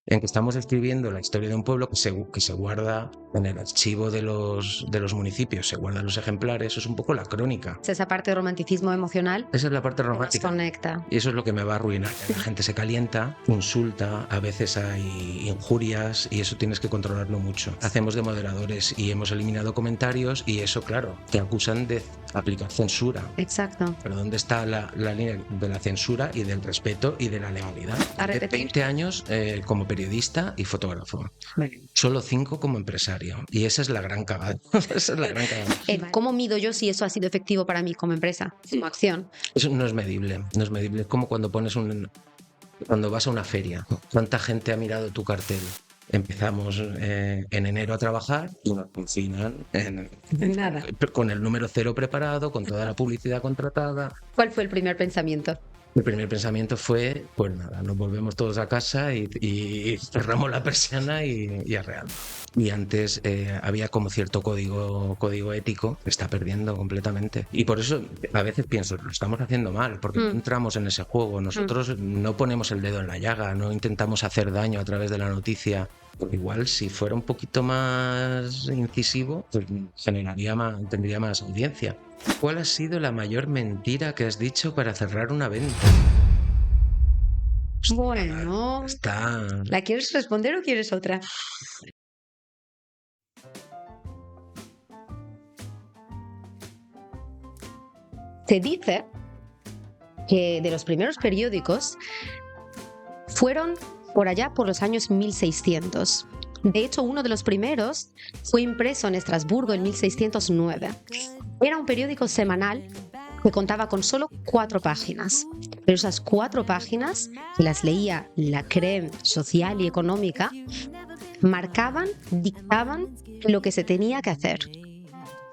en que estamos escribiendo la historia de un pueblo que se guarda en el archivo de los municipios, se guardan los ejemplares, eso es un poco la crónica. Es esa parte de romanticismo emocional Esa es la parte que nos romántica. conecta. Y eso es lo que me va a arruinar. La gente se calienta, insulta, a veces hay injurias y eso tienes que controlarlo mucho. Hacemos de moderadores y hemos eliminado comentarios y eso, claro, te acusan de aplicar censura. Exacto. Pero ¿dónde está la línea de la censura y del respeto y de la legalidad? A repetir. 20 años como periodista y fotógrafo. Vale. Solo 5 como empresario. Y esa es la gran cagada. Esa es la gran cagada. ¿Cómo mido yo si eso ha sido efectivo para mí como empresa, como acción? Eso no es medible. No es medible. Es como cuando cuando vas a una feria. ¿Cuánta gente ha mirado tu cartel? Empezamos en enero a trabajar y nos confinan Nada. con el número 0 preparado, con toda la publicidad contratada. ¿Cuál fue el primer pensamiento? Mi primer pensamiento fue, pues nada, nos volvemos todos a casa y cerramos la persiana y arreando. Y antes había como cierto código ético que está perdiendo completamente. Y por eso a veces pienso, lo estamos haciendo mal, porque no entramos en ese juego. Nosotros no ponemos el dedo en la llaga, no intentamos hacer daño a través de la noticia. Porque igual si fuera un poquito más incisivo, pues tendría más audiencia. ¿Cuál ha sido la mayor mentira que has dicho para cerrar una venta? Bueno, Está... ¿la quieres responder o quieres otra? Se dice que de los primeros periódicos fueron por allá por los años 1600. De hecho, uno de los primeros fue impreso en Estrasburgo en 1609. Era un periódico semanal que contaba con solo 4 páginas. Pero esas 4 páginas, que las leía la crème social y económica, marcaban, dictaban lo que se tenía que hacer.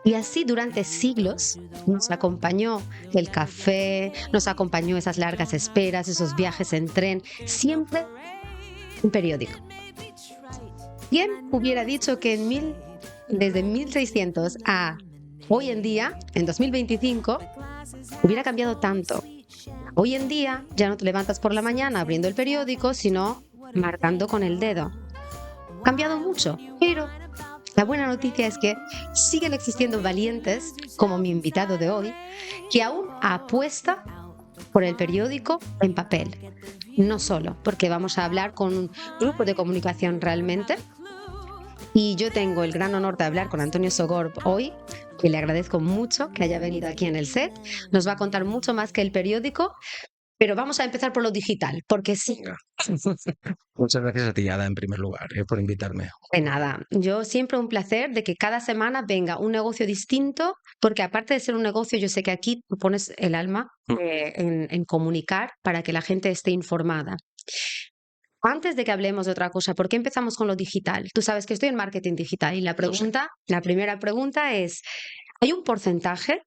Y así durante siglos nos acompañó el café, nos acompañó esas largas esperas, esos viajes en tren, siempre un periódico. ¿Quién hubiera dicho que desde 1600 a hoy en día, en 2025, hubiera cambiado tanto? Hoy en día ya no te levantas por la mañana abriendo el periódico, sino marcando con el dedo. Ha cambiado mucho, pero la buena noticia es que siguen existiendo valientes, como mi invitado de hoy, que aún apuesta por el periódico en papel. No solo, porque vamos a hablar con un grupo de comunicación realmente. Y yo tengo el gran honor de hablar con Antonio Sogorb hoy, que le agradezco mucho que haya venido aquí en el set. Nos va a contar mucho más que el periódico, pero vamos a empezar por lo digital, porque sí. Venga. Muchas gracias a ti, Ada, en primer lugar, por invitarme. De nada, yo siempre un placer de que cada semana venga un negocio distinto, porque aparte de ser un negocio, yo sé que aquí tú pones el alma en comunicar para que la gente esté informada. Antes de que hablemos de otra cosa, ¿por qué empezamos con lo digital? Tú sabes que estoy en marketing digital y la primera pregunta es, ¿hay un porcentaje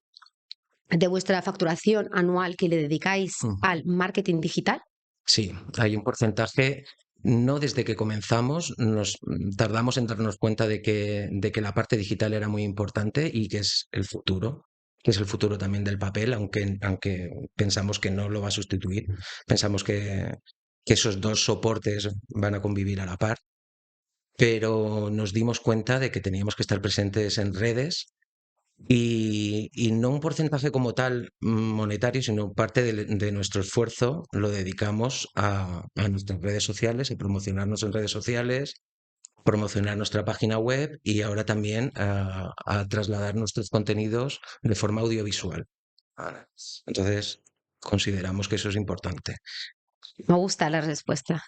de vuestra facturación anual que le dedicáis al marketing digital? Sí, hay un porcentaje. No desde que comenzamos, nos tardamos en darnos cuenta de que la parte digital era muy importante y que es el futuro, que es el futuro también del papel, aunque pensamos que no lo va a sustituir, pensamos que esos dos soportes van a convivir a la par, pero nos dimos cuenta de que teníamos que estar presentes en redes y no un porcentaje como tal monetario, sino parte de nuestro esfuerzo lo dedicamos a nuestras redes sociales y promocionarnos en redes sociales, promocionar nuestra página web y ahora también a trasladar nuestros contenidos de forma audiovisual. Vale. Entonces, consideramos que eso es importante. Me gusta la respuesta.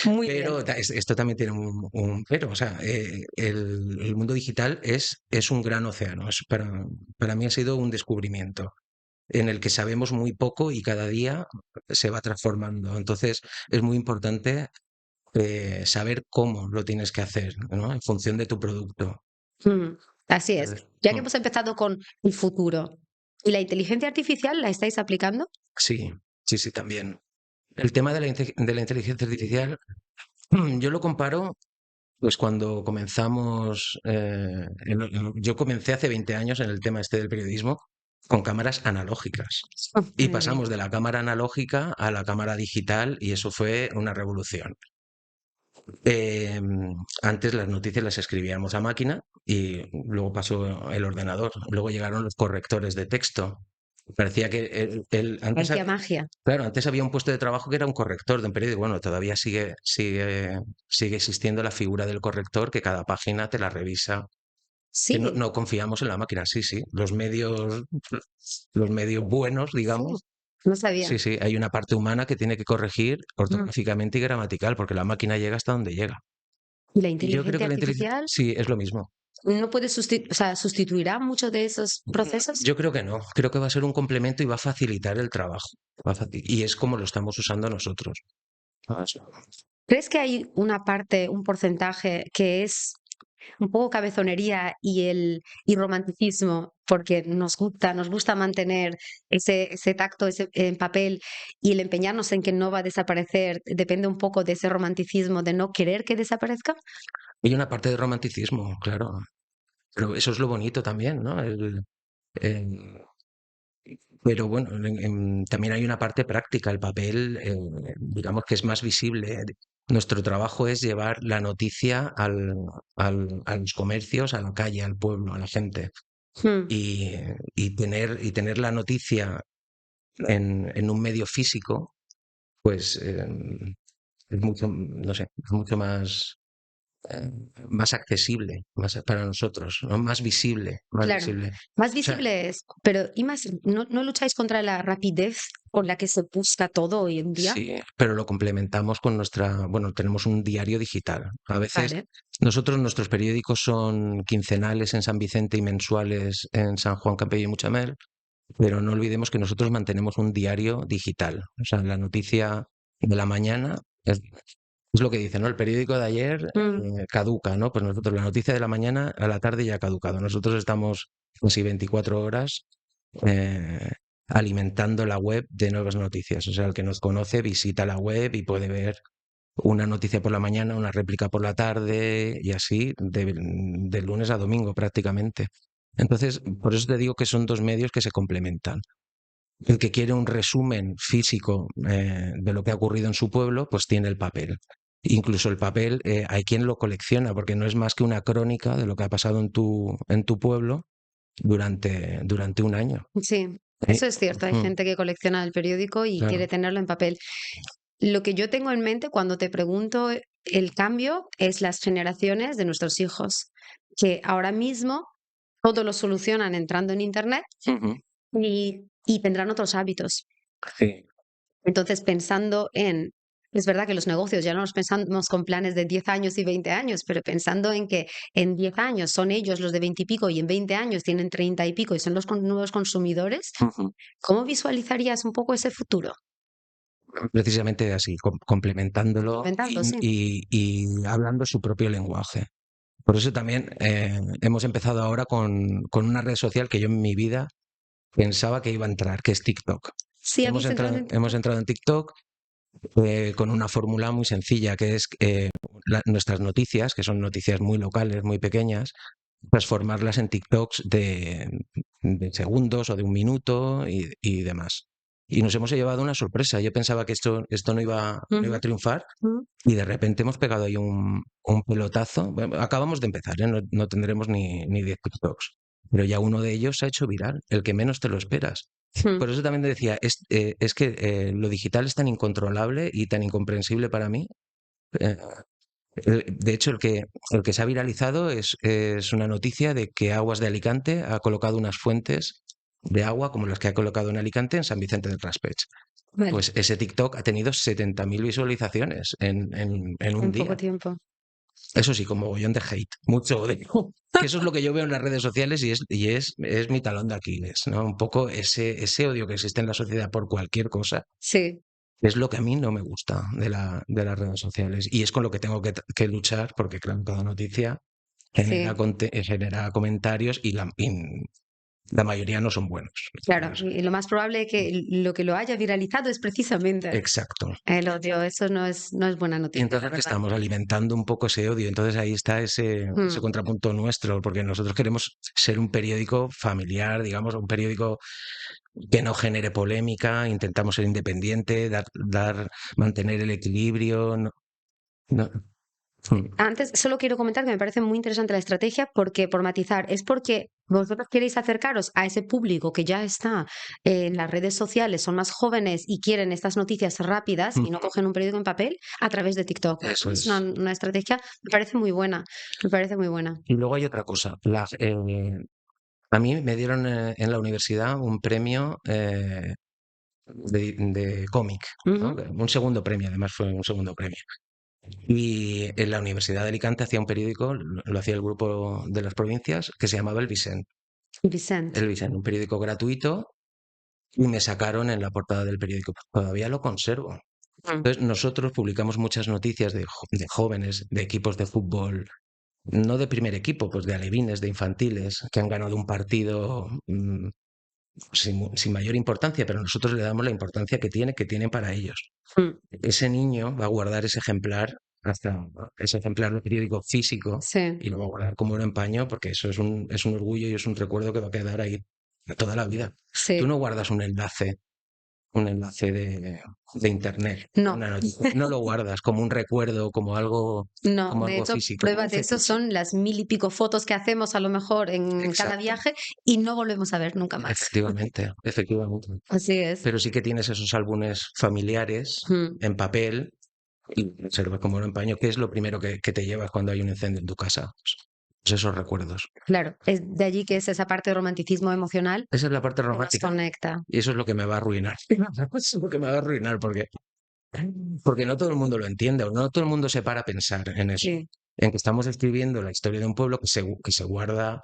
Muy Pero bien. esto también tiene un pero, o sea, el mundo digital es un gran océano. Para mí ha sido un descubrimiento en el que sabemos muy poco y cada día se va transformando. Entonces, es muy importante saber cómo lo tienes que hacer, ¿no? En función de tu producto. Así es. Entonces, Ya que hemos empezado con el futuro, ¿y la inteligencia artificial la estáis aplicando? sí, sí, sí, también. El tema de la inteligencia artificial, yo lo comparo. Pues cuando comenzamos, yo comencé hace 20 años en el tema este del periodismo con cámaras analógicas y pasamos de la cámara analógica a la cámara digital y eso fue una revolución. Eh, Antes las noticias las escribíamos a máquina y luego pasó el ordenador. Luego llegaron los correctores de texto. Parecía que antes, Parecía magia. claro, antes había un puesto de trabajo que era un corrector de un periódico. Bueno, todavía sigue existiendo la figura del corrector que cada página te la revisa. Que no, Sí, no confiamos en la máquina, sí, sí. Los medios buenos, sí, digamos. no sabía. Sí, sí, hay una parte humana que tiene que corregir Mm. ortográficamente y gramatical, porque la máquina llega hasta donde llega. Y la Y yo creo inteligencia que la inteligencia, artificial sí, es lo mismo. no puede o sea, sustituirá muchos de esos procesos. Yo creo que no, creo que va a ser un complemento y va a facilitar el trabajo. Y es como lo estamos usando nosotros. Ah, sí. ¿Crees que hay una parte, un porcentaje que es un poco cabezonería y romanticismo, porque nos gusta mantener ese tacto en papel y el empeñarnos en que no va a desaparecer depende un poco de ese romanticismo de no querer que desaparezca? Hay una parte de romanticismo, claro, pero eso es lo bonito también, ¿no? El- pero bueno, también hay una parte práctica. El papel, digamos que es más visible. Nuestro trabajo es llevar la noticia a los comercios, a la calle, al pueblo, a la gente. Mm, Y tener la noticia en un medio físico, pues es mucho, no sé, es mucho eh, más accesible para nosotros, ¿no? Más visible, más claro, visible. más O sea, visible es, pero ¿y más? ¿No lucháis contra la rapidez con la que se busca todo hoy en día? sí, pero lo complementamos con bueno, tenemos un diario digital. A veces Vale. nuestros periódicos son quincenales en San Vicente y mensuales en San Juan Campello y Muchamel, pero no olvidemos que nosotros mantenemos un diario digital. O sea, la noticia de la mañana es lo que dice, ¿no? El periódico de ayer Mm, caduca, ¿no? Pues nosotros la noticia de la mañana a la tarde ya ha caducado. Nosotros estamos casi 24 horas eh, alimentando la web de nuevas noticias. O sea, el que nos conoce visita la web y puede ver una noticia por la mañana, una réplica por la tarde y así de lunes a domingo prácticamente. Entonces, por eso te digo que son dos medios que se complementan. El que quiere un resumen físico de lo que ha ocurrido en su pueblo, pues tiene el papel. Incluso el papel, hay quien lo colecciona, porque no es más que una crónica de lo que ha pasado en tu pueblo durante un año. sí, Eh, eso es cierto. Hay mm, gente que colecciona el periódico y quiere claro. tenerlo en papel. Lo que yo tengo en mente cuando te pregunto el cambio es las generaciones de nuestros hijos, que ahora mismo todo lo solucionan entrando en Internet Ujú. y tendrán otros hábitos. Sí, Entonces, pensando es verdad que los negocios ya no los pensamos con planes de 10 años y 20 años, pero pensando en que en 10 años son ellos los de 20 y pico y en 20 años tienen 30 y pico y son los nuevos consumidores, ujú. ¿cómo visualizarías un poco ese futuro? Precisamente así, complementándolo Inventando, sí. y hablando su propio lenguaje. Por eso también hemos empezado ahora con una red social que yo en mi vida pensaba que iba a entrar, que es TikTok. Sí, Hemos habéis entrado entrado, en hemos TikTok. entrado en TikTok con una fórmula muy sencilla, que es nuestras noticias, que son noticias muy locales, muy pequeñas, transformarlas en TikToks de segundos o de un minuto y demás. Y nos hemos llevado una sorpresa. Yo pensaba que esto no iba a Ujú, triunfar ujú. y de repente hemos pegado ahí un pelotazo. Bueno, acabamos de empezar, ¿eh? No tendremos ni 10 TikToks, pero ya uno de ellos se ha hecho viral, el que menos te lo esperas. Mm, Por eso también te decía, es que lo digital es tan incontrolable y tan incomprensible para mí. eh, de hecho, el que se ha viralizado es una noticia de que Aguas de Alicante ha colocado unas fuentes de agua como las que ha colocado en Alicante en San Vicente del Raspeig. vale, Pues ese TikTok ha tenido 70.000 visualizaciones en un en poco día. tiempo. Eso sí, con mogollón de hate, mucho odio. Que eso es lo que yo veo en las redes sociales y es mi talón de Aquiles, ¿no? Un poco ese odio que existe en la sociedad por cualquier cosa Sí, es lo que a mí no me gusta de las redes sociales. Y es con lo que tengo que luchar, porque claro, cada noticia sí. genera comentarios y la mayoría no son buenos. Claro, y lo más probable es que lo haya viralizado es precisamente Exacto. el odio. Eso no es buena Y noticia, la entonces verdad. estamos alimentando un poco ese odio. Entonces ahí está ese Mm, contrapunto nuestro, porque nosotros queremos ser un periódico familiar, digamos, un periódico que no genere polémica, intentamos ser independiente, mantener el equilibrio. No, no. Antes, solo quiero comentar que me parece muy interesante la estrategia porque, por matizar, es porque vosotros queréis acercaros a ese público que ya está en las redes sociales, son más jóvenes y quieren estas noticias rápidas y no cogen un periódico en papel a través de TikTok. Eso Es una, es. una estrategia, me parece muy buena, me parece muy buena. Y luego hay otra cosa. A mí me dieron en la universidad un premio de cómic, ¿no? Ujú. Un segundo premio, además fue un segundo premio. Y en la Universidad de Alicante hacía un periódico, lo hacía el grupo de las provincias, que se llamaba El Vicent. Vicent. El Vicent, un periódico gratuito, y me sacaron en la portada del periódico. Todavía lo conservo. Mm. Entonces, nosotros publicamos muchas noticias de jóvenes, de equipos de fútbol, no de primer equipo, pues de alevines, de infantiles, que han ganado un partido sin mayor importancia, pero nosotros le damos la importancia que tienen para ellos. Mm. Ese niño va a guardar ese ejemplar, hasta ese ejemplar de periódico físico, Sí, y lo va a guardar como un empaño, porque eso es un orgullo y es un recuerdo que va a quedar ahí toda la vida. Tú sí. no guardas un enlace de internet, No. una noticia, no lo guardas como un recuerdo, No, como de algo hecho, físico, como prueba un de eso fetiche. son las 1000 y pico fotos que hacemos a lo mejor en cada Exacto, viaje y no volvemos a ver nunca más. efectivamente, efectivamente. Así es. Pero sí que tienes esos álbumes familiares Mm. en papel y conservas como un empaño. ¿Qué es lo primero que te llevas cuando hay un incendio en tu casa? Pues esos recuerdos. Claro, es de allí que es esa parte de romanticismo emocional Esa es la parte que nos romántica. conecta. Y eso es lo que me va a arruinar. Eso es lo que me va a arruinar porque no todo el mundo lo entiende o no todo el mundo se para a pensar en eso. Sí. En que estamos escribiendo la historia de un pueblo que se guarda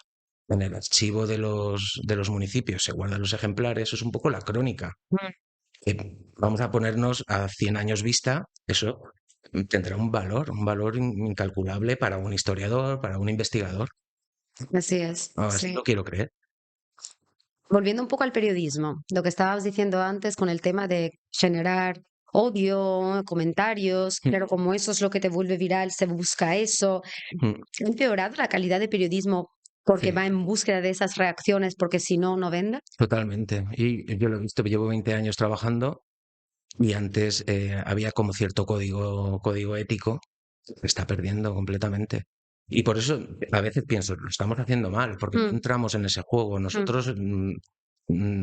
en el archivo de los municipios, se guardan los ejemplares, eso es un poco la crónica. Mm. Vamos a ponernos a 100 años vista, eso tendrá un valor incalculable para un historiador, para un investigador. Así es, Así lo sí. quiero creer. Volviendo un poco al periodismo, lo que estabas diciendo antes con el tema de generar odio, comentarios, claro, como eso es lo que te vuelve viral, se busca eso. Mm, ¿Ha empeorado la calidad de periodismo porque sí, va en búsqueda de esas reacciones porque si no, no vende? totalmente. Y yo lo he visto, llevo 20 años trabajando y antes había como cierto código ético que se está perdiendo completamente. Y por eso a veces pienso, lo estamos haciendo mal, porque no Mm. entramos en ese juego. Mm. Nosotros mm,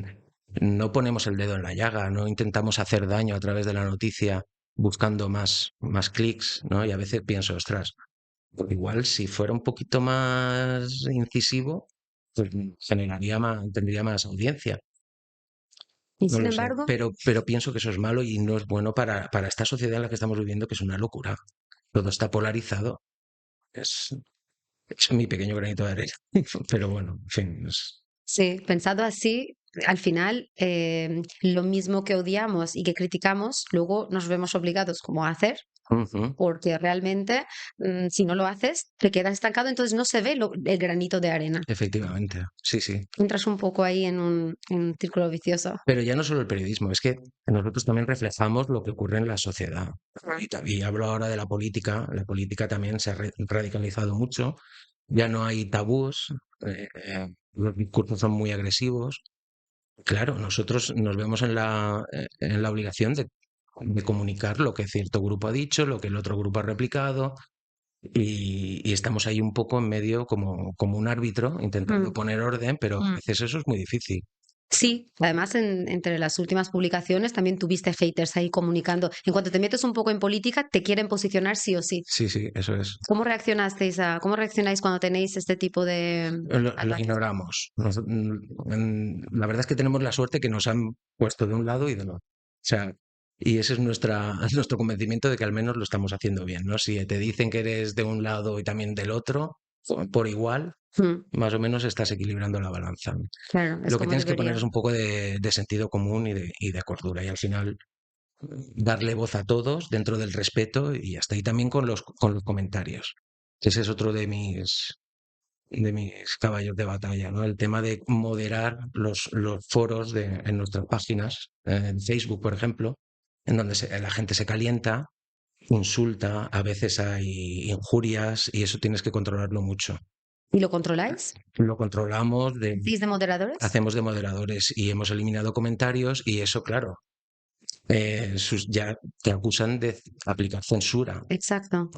no ponemos el dedo en la llaga, no intentamos hacer daño a través de la noticia buscando más clics, ¿no? Y a veces pienso, ostras, pues igual si fuera un poquito más incisivo, pues tendría más audiencia. Y No sin lo sé, embargo, pero pienso que eso es malo y no es bueno para esta sociedad en la que estamos viviendo, que es una locura. Todo está polarizado. Es, es mi pequeño granito de arena. Pero bueno, en fin. sí, pensado así, al final, lo mismo que odiamos y que criticamos, luego nos vemos obligados como a hacer, Ujú, porque realmente, si no lo haces, te quedas estancado, entonces no se ve el granito de arena. efectivamente, sí, sí. Entras un poco ahí en un círculo vicioso. Pero ya no solo el periodismo, es que nosotros también reflejamos lo que ocurre en la sociedad. Mm. Y hablo ahora de la política también se ha radicalizado mucho, ya no hay tabús, los discursos son muy agresivos. Claro, nosotros nos vemos en la obligación de comunicar lo que cierto grupo ha dicho, lo que el otro grupo ha replicado, y estamos ahí un poco en medio como un árbitro intentando Mm. poner orden, pero a veces eso es muy difícil. Sí, además entre las últimas publicaciones también tuviste haters ahí comunicando. En cuanto te metes un poco en política, te quieren posicionar sí o sí. Sí, sí, eso es. ¿Cómo reaccionáis cuando tenéis este tipo de Lo ataques? ignoramos. La verdad es que tenemos la suerte que nos han puesto de un lado y del otro. O sea, y ese es nuestro convencimiento de que al menos lo estamos haciendo bien, ¿no? Si te dicen que eres de un lado y también del otro, por igual, Mm. más o menos estás equilibrando la balanza. Claro, es Lo que como tienes que poner debería. es un poco de sentido común y de cordura. Y al final darle voz a todos dentro del respeto y hasta ahí también con los comentarios. Ese es otro de mis caballos de batalla, ¿no? El tema de moderar los foros en nuestras páginas, en Facebook, por ejemplo, en donde la gente se calienta, insulta, a veces hay injurias y eso tienes que controlarlo mucho. ¿Y lo controláis? Lo controlamos, ¿Hacéis de moderadores? hacemos de moderadores y hemos eliminado comentarios y eso, claro, ya te acusan de aplicar censura. Exacto.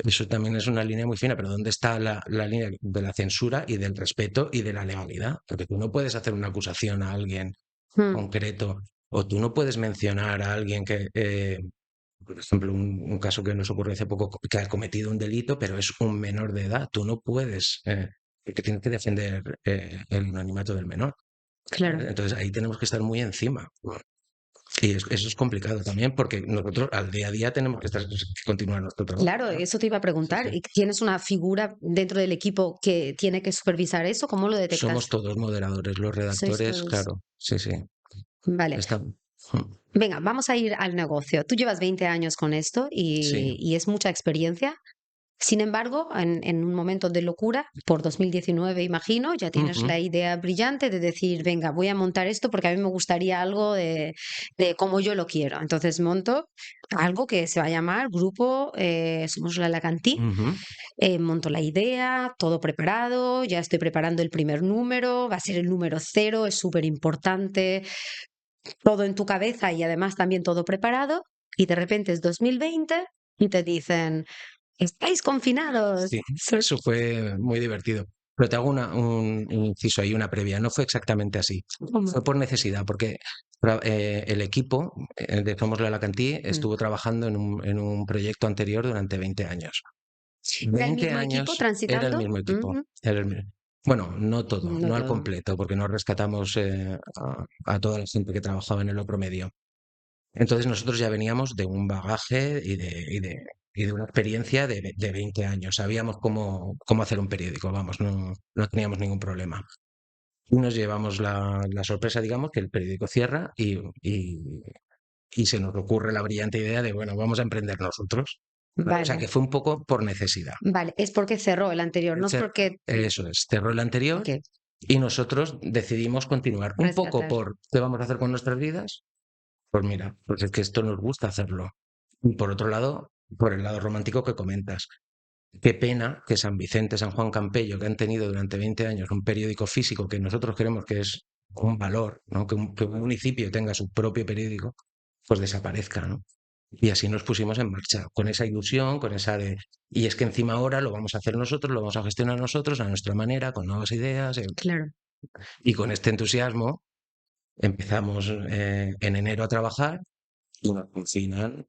Eso también es una línea muy fina, pero ¿dónde está la línea de la censura y del respeto y de la legalidad? Porque tú no puedes hacer una acusación a alguien Mm, concreto o tú no puedes mencionar a alguien que, por ejemplo, un caso que nos ocurrió hace poco, que ha cometido un delito, pero es un menor de edad. Tú no puedes, porque tienes que defender el anonimato del menor. claro. Entonces ahí tenemos que estar muy encima. Y eso es complicado también porque nosotros al día a día tenemos que continuar nuestro trabajo. Claro, eso te iba a Sí, preguntar. sí. ¿Y tienes una figura dentro del equipo que tiene que supervisar eso? ¿Cómo lo Somos detectas? todos moderadores, los Sois redactores, todos. claro, sí, sí. Vale. Está, Venga, vamos a ir al negocio. Tú llevas 20 años con esto sí. y es mucha experiencia. Sin embargo, en un momento de locura, por 2019, imagino, ya tienes Ujú, la idea brillante de decir, venga, voy a montar esto porque a mí me gustaría algo de como yo lo quiero. Entonces monto algo que se va a llamar Grupo Somos la Alacantí. ujú. Monto la idea, todo preparado, ya estoy preparando el primer número, va a ser el número cero, es súper importante, todo en tu cabeza y además también todo preparado, y de repente es 2020 y te dicen, estáis confinados. Sí, eso fue muy divertido. Pero te hago un inciso ahí, una previa. No fue exactamente así. ¿Cómo? Fue por necesidad, porque el equipo de Somos la Alacantí Mm. estuvo trabajando en un proyecto anterior durante 20 años. ¿Era el 20 mismo equipo años era el transitando? mismo equipo. Ujú. Era el mismo. Bueno, no todo, No no al todo. completo, porque no rescatamos a toda la gente que trabajaba en el otro medio. Entonces nosotros ya veníamos de un bagaje y de una experiencia de 20 años. Sabíamos cómo hacer un periódico, vamos, no teníamos ningún problema. Y nos llevamos la sorpresa, digamos, que el periódico cierra y se nos ocurre la brillante idea de, bueno, vamos a emprender nosotros. ¿Vale? O sea, Vale, que fue un poco por necesidad. vale. Es porque cerró el anterior, no es porque... Eso es, cerró el anterior Ok, y nosotros decidimos continuar un poco rescatar. por qué vamos a hacer con nuestras vidas. Pues mira, pues es que esto nos gusta hacerlo. Y por otro lado, por el lado romántico que comentas, qué pena que San Vicente, San Juan Campello, que han tenido durante 20 años un periódico físico que nosotros creemos que es un valor, ¿no? Que un municipio tenga su propio periódico, pues desaparezca, ¿no? Y así nos pusimos en marcha, con esa ilusión, con esa de... Y es que encima ahora lo vamos a hacer nosotros, lo vamos a gestionar nosotros a nuestra manera, con nuevas ideas, Claro. y con este entusiasmo empezamos en enero a trabajar y nos consignan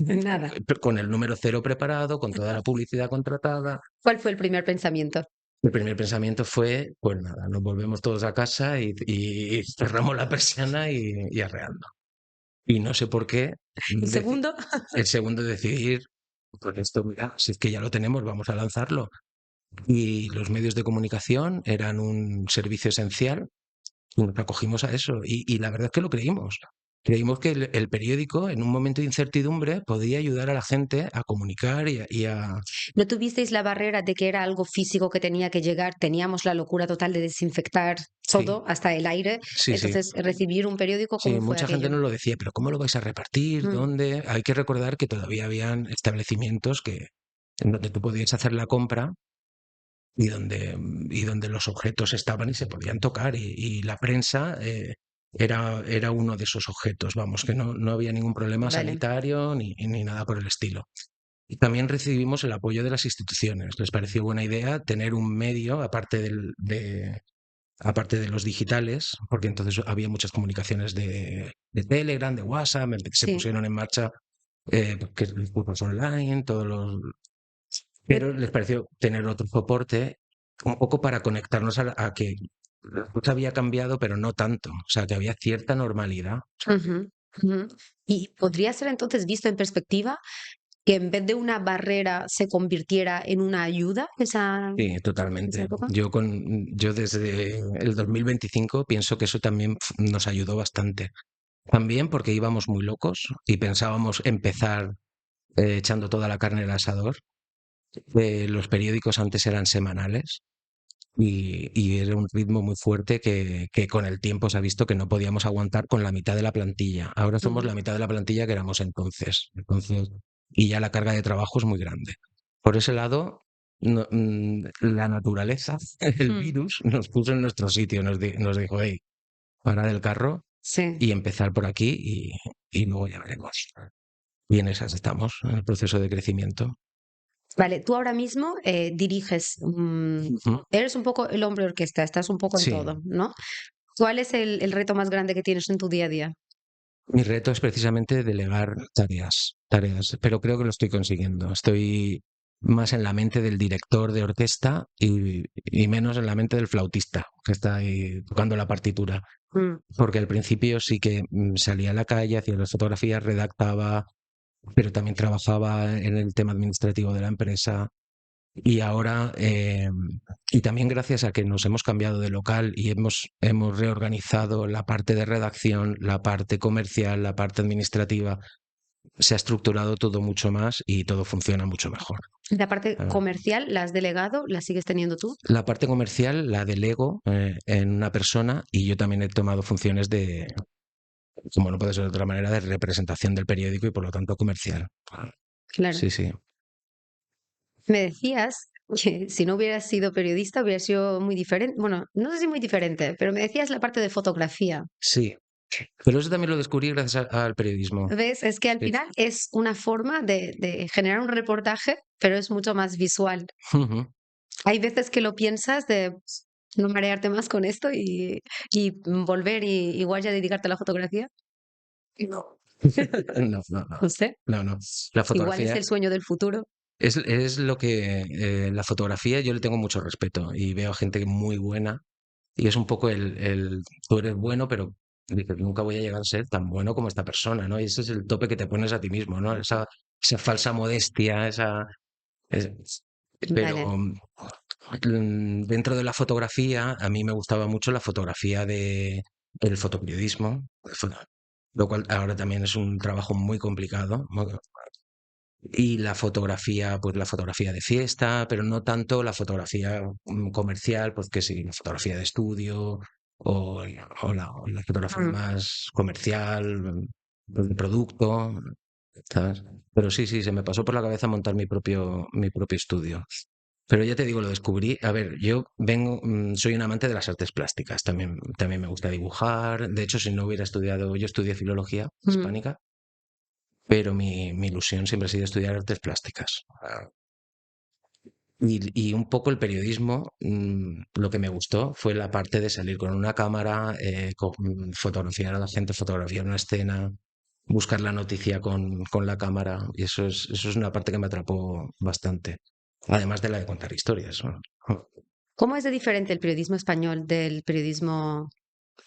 Nada. con el número cero preparado, con toda la publicidad contratada. ¿Cuál fue el primer pensamiento? El primer pensamiento fue, pues nada, nos volvemos todos a casa y cerramos la persiana y arreando. Y no sé por qué, ¿El segundo? el segundo decidir, pues esto, mira, si es que ya lo tenemos, vamos a lanzarlo. Y los medios de comunicación eran un servicio esencial y nos acogimos a eso. Y la verdad es que lo creímos. Creímos que el periódico, en un momento de incertidumbre, podía ayudar a la gente a comunicar y a... ¿No tuvisteis la barrera de que era algo físico que tenía que llegar? Teníamos la locura total de desinfectar Sí, todo, hasta el aire. sí, sí. Entonces, recibir un periódico, Sí, ¿cómo fue mucha gente aquello? nos lo decía, pero ¿cómo lo vais a repartir? Mm, ¿Dónde? Hay que recordar que todavía habían establecimientos en donde tú podías hacer la compra y donde los objetos estaban y se podían tocar. Y la prensa era uno de esos objetos, vamos, que no había ningún problema vale. sanitario ni nada por el estilo. Y también recibimos el apoyo de las instituciones. Les pareció buena idea tener un medio, aparte de los digitales, porque entonces había muchas comunicaciones de Telegram, de WhatsApp, que se Sí. pusieron en marcha, que los grupos online, todos los... Pero- Pero les pareció tener otro soporte un poco para conectarnos a que la cosa había cambiado, pero no tanto. O sea, que había cierta normalidad. Ujú, ujú. Y podría ser entonces visto en perspectiva que en vez de una barrera se convirtiera en una ayuda Sí, esa totalmente. época. Yo desde el 2025 pienso que eso también nos ayudó bastante. También porque íbamos muy locos y pensábamos empezar echando toda la carne al asador. Los periódicos antes eran semanales y era un ritmo muy fuerte que con el tiempo se ha visto que no podíamos aguantar con la mitad de la plantilla. Ahora somos Ujú. la mitad de la plantilla que éramos entonces. Y ya la carga de trabajo es muy grande. Por ese lado, la naturaleza, el Mm. virus, nos puso en nuestro sitio, nos dijo, hey, para del carro Sí. y empezar por aquí y luego ya veremos. Y en esas estamos, en el proceso de crecimiento. Vale, tú ahora mismo diriges, Ujú. eres un poco el hombre orquesta, estás un poco en Sí, todo, ¿no? ¿Cuál es el reto más grande que tienes en tu día a día? mi reto es precisamente delegar tareas, pero creo que lo estoy consiguiendo. Estoy más en la mente del director de orquesta y menos en la mente del flautista que está ahí tocando la partitura. Mm, Porque al principio sí que salía a la calle, hacía las fotografías, redactaba, pero también trabajaba en el tema administrativo de la empresa. Y ahora, y también gracias a que nos hemos cambiado de local y hemos reorganizado la parte de redacción, la parte comercial, la parte administrativa, se ha estructurado todo mucho más y todo funciona mucho mejor. La parte Ah, comercial, ¿la has delegado? ¿La sigues teniendo tú? La parte comercial la delego en una persona y yo también he tomado funciones de, como no puede ser de otra manera, de representación del periódico y por lo tanto comercial. Claro. Sí, sí, Me decías que si no hubieras sido periodista hubiera sido muy diferente. Bueno, no sé si muy diferente, pero me decías la parte de fotografía. sí. Pero eso también lo descubrí gracias al periodismo. ¿Ves? Es que al Sí. final es una forma de generar un reportaje, pero es mucho más visual. Ujú. Hay veces que lo piensas de no marearte más con esto y volver y igual ya dedicarte a la fotografía. No. No, no, no. No sé, No, no. La igual es fotografía el sueño del futuro. es lo que la fotografía yo le tengo mucho respeto y veo gente muy buena y es un poco tú eres bueno, pero dices, nunca voy a llegar a ser tan bueno como esta persona, ¿no? Y ese es el tope que te pones a ti mismo, ¿no? Esa falsa modestia, es- Vale. pero dentro de la fotografía, a mí me gustaba mucho la fotografía del fotoperiodismo, lo cual ahora también es un trabajo muy complicado. Y la fotografía, pues la fotografía de fiesta, pero no tanto la fotografía comercial, pues que sí, la fotografía de estudio o la fotografía Mm. más comercial, pues, de producto, ¿sabes? Pero sí, sí, se me pasó por la cabeza montar mi propio estudio. Pero ya te digo, lo descubrí. A ver, yo soy un amante de las artes plásticas. También me gusta dibujar. De hecho, si no hubiera estudiado, yo estudié filología Mm. hispánica, pero mi ilusión siempre ha sido estudiar artes plásticas. Y un poco el periodismo, lo que me gustó fue la parte de salir con una cámara, fotografiar a la gente, fotografiar una escena, buscar la noticia con la cámara. Y eso es una parte que me atrapó bastante. Además de la de contar historias, ¿no? ¿Cómo es de diferente el periodismo español del periodismo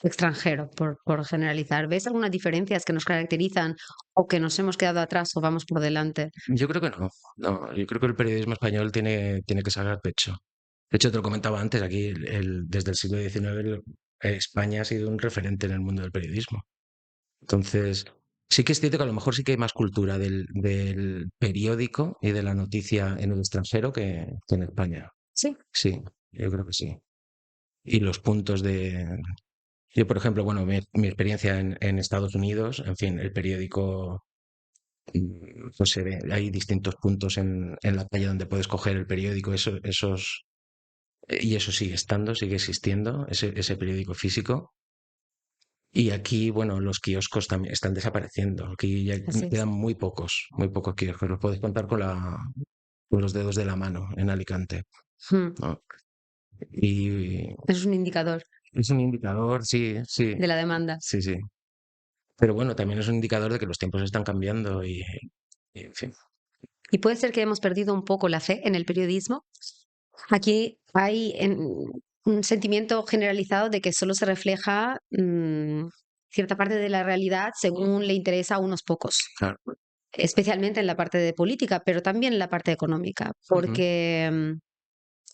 extranjero, por generalizar? ¿Ves algunas diferencias que nos caracterizan o que nos hemos quedado atrás o vamos por delante? Yo creo que no. No, yo creo que el periodismo español tiene que sacar pecho. De hecho, te lo comentaba antes, aquí desde el siglo XIX España ha sido un referente en el mundo del periodismo. Entonces, sí que es cierto que a lo mejor sí que hay más cultura del periódico y de la noticia en el extranjero que en España. Sí. Sí, yo creo que sí. Y los puntos de... Yo, por ejemplo, bueno, mi experiencia en Estados Unidos, en fin, el periódico, pues hay distintos puntos en la calle donde puedes coger el periódico, y eso sigue estando, sigue existiendo, ese periódico físico. Y aquí, bueno, los kioscos también están desapareciendo. Aquí ya Así es. quedan muy pocos kioscos. Los puedes contar con los dedos de la mano en Alicante, Mm. ¿no? Y Es un indicador es un indicador, sí, sí, de la demanda. sí, sí. Pero bueno, también es un indicador de que los tiempos están cambiando y, en fin. Y puede ser que hemos perdido un poco la fe en el periodismo. Aquí hay un sentimiento generalizado de que solo se refleja cierta parte de la realidad según le interesa a unos pocos, Claro. especialmente en la parte de política, pero también en la parte económica, Ujú, porque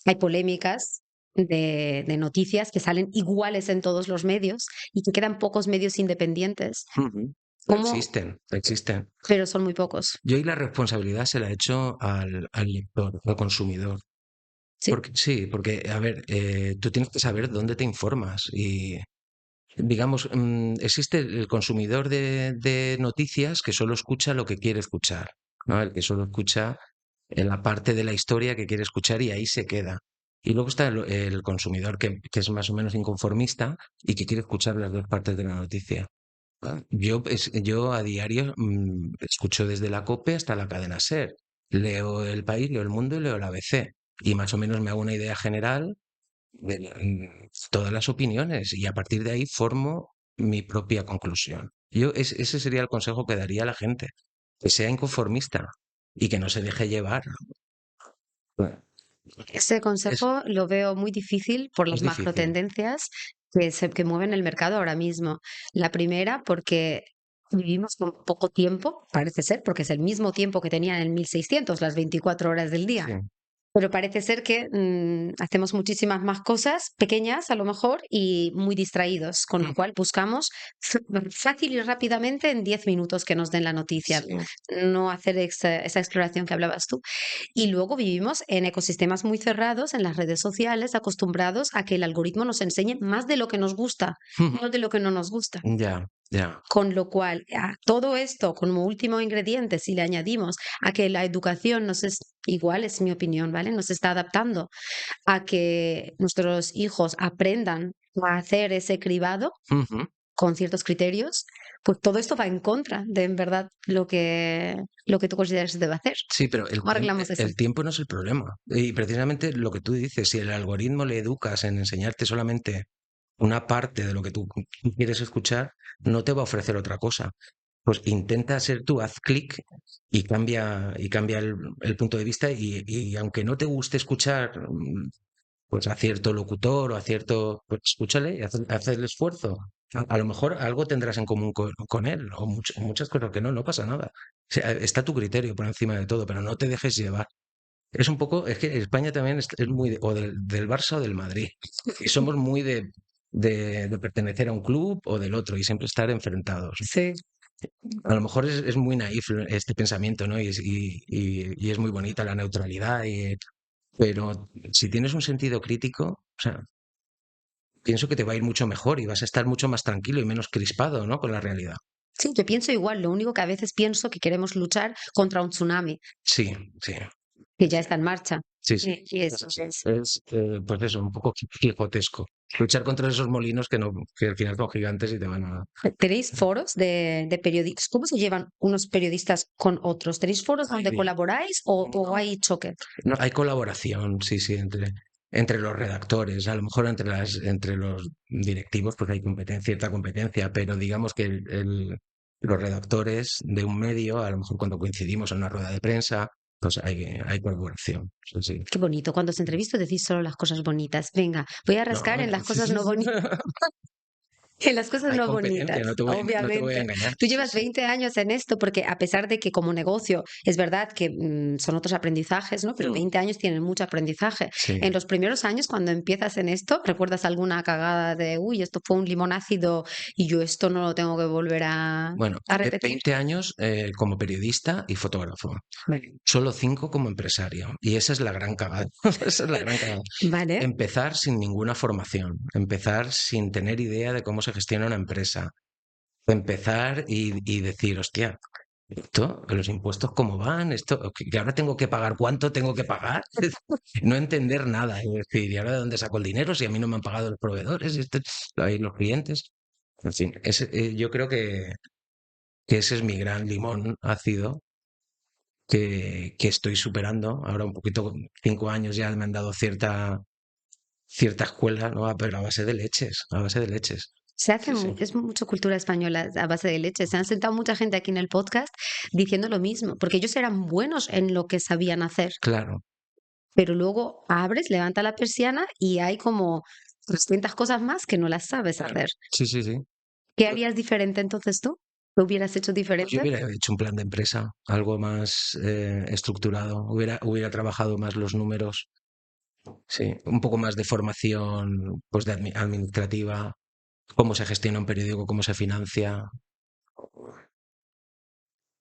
hay polémicas de noticias que salen iguales en todos los medios y que quedan pocos medios independientes, ujú. Pero como, existen, existen. pero son muy pocos. Yo ahí la responsabilidad se la he hecho al lector, al consumidor. Sí, Sí, porque, a ver, tú tienes que saber dónde te informas y, digamos, existe el consumidor de noticias que solo escucha lo que quiere escuchar, ¿no? El que solo escucha en la parte de la historia que quiere escuchar y ahí se queda. Y luego está el consumidor que es más o menos inconformista y que quiere escuchar las dos partes de la noticia. Yo a diario escucho desde la COPE hasta la cadena SER. Leo El País, leo El Mundo y leo el ABC. Y más o menos me hago una idea general de todas las opiniones y a partir de ahí formo mi propia conclusión. Ese sería el consejo que daría a la gente, que sea inconformista y que no se deje llevar. Ese Es, consejo lo veo muy difícil por es las macro difícil. tendencias que mueven el mercado ahora mismo. La primera, porque vivimos con poco tiempo, parece ser, porque es el mismo tiempo que tenían en 1600, las 24 horas del día. Sí. Pero parece ser que hacemos muchísimas más cosas pequeñas a lo mejor y muy distraídos, con lo Mm. cual buscamos fácil y rápidamente en 10 minutos que nos den la noticia, Sí. no hacer esa exploración que hablabas tú. Y luego vivimos en ecosistemas muy cerrados, en las redes sociales, acostumbrados a que el algoritmo nos enseñe más de lo que nos gusta, no de lo que no nos gusta. Ya, ya. Con lo cual, a todo esto, como último ingrediente, si le añadimos a que la educación nos es igual, es mi opinión, ¿vale? Nos está adaptando a que nuestros hijos aprendan a hacer ese cribado Ujú. con ciertos criterios, pues todo esto va en contra de en verdad lo que tú consideras que se debe hacer. Sí, pero ¿Cómo arreglamos eso? el tiempo no es el problema. Y precisamente lo que tú dices, si el algoritmo le educas en enseñarte solamente una parte de lo que tú quieres escuchar, no te va a ofrecer otra cosa. Pues intenta ser tú, haz clic y cambia el punto de vista y aunque no te guste escuchar pues a cierto locutor o a cierto, pues escúchale y haz el esfuerzo. A lo mejor algo tendrás en común con él o muchas cosas que no, no pasa nada. O sea, está tu criterio por encima de todo, pero no te dejes llevar. Es un poco, es que España también es muy o del Barça o del Madrid. Y somos muy de pertenecer a un club o del otro y siempre estar enfrentados. Sí. A lo mejor es muy naif este pensamiento, ¿no? Y es muy bonita la neutralidad, pero si tienes un sentido crítico, o sea, pienso que te va a ir mucho mejor y vas a estar mucho más tranquilo y menos crispado, ¿no? Con la realidad. Sí, yo pienso igual, lo único que a veces pienso que queremos luchar contra un tsunami Sí, sí, que ya sí, está en marcha. sí, sí. Y Es eso así. es. Pues eso, un poco quijotesco. Luchar contra esos molinos que, no, que al final son gigantes y te van a... ¿Tenéis foros de periodistas? ¿Cómo se llevan unos periodistas con otros? ¿Tenéis foros donde Sí. colaboráis o hay choque? No, hay colaboración, sí, sí, entre los redactores. A lo mejor entre los directivos, pues hay cierta competencia, pero digamos que los redactores de un medio, a lo mejor cuando coincidimos en una rueda de prensa, pues hay colaboración. Sí, sí. Qué bonito. Cuando os entrevisto decís solo las cosas bonitas. Venga, voy a No, rascar en las cosas no bonitas. En las cosas hay no competencia, bonitas, no te voy a obviamente. engañar. Tú Sí, llevas sí. 20 años en esto porque a pesar de que como negocio es verdad que son otros aprendizajes, ¿no? Pero Mm. 20 años tienen mucho aprendizaje. Sí. En los primeros años, cuando empiezas en esto, ¿recuerdas alguna cagada de, uy, esto fue un limón ácido y yo esto no lo tengo que volver Bueno, a repetir? 20 años como periodista y fotógrafo. Vale. Solo 5 como empresario. Y esa es la gran cagada. Esa es la gran cagada. Vale. Empezar sin ninguna formación, empezar sin tener idea de cómo se gestiona una empresa, empezar y decir, hostia, los impuestos cómo van, esto, que ahora tengo que pagar, ¿cuánto tengo que pagar? No entender nada, es decir, ¿y ahora de dónde saco el dinero si a mí no me han pagado los proveedores, y los clientes? En fin, yo creo que ese es mi gran limón ácido que estoy superando. Ahora un poquito, 5 años ya me han dado cierta escuela, ¿no? Pero a base de leches, a base de leches. Se hace Sí, sí, es mucho cultura española a base de leche. Se han sentado mucha gente aquí en el podcast diciendo lo mismo, porque ellos eran buenos en lo que sabían hacer. claro. Pero luego abres, levanta la persiana y hay como 300 cosas más que no las sabes Claro. hacer. Sí, sí, sí. ¿Qué harías diferente entonces tú? ¿Qué hubieras hecho Pues yo diferente? hubiera hecho un plan de empresa, algo más estructurado, hubiera trabajado más los números, sí, un poco más de formación pues de administrativa, cómo se gestiona un periódico, cómo se financia,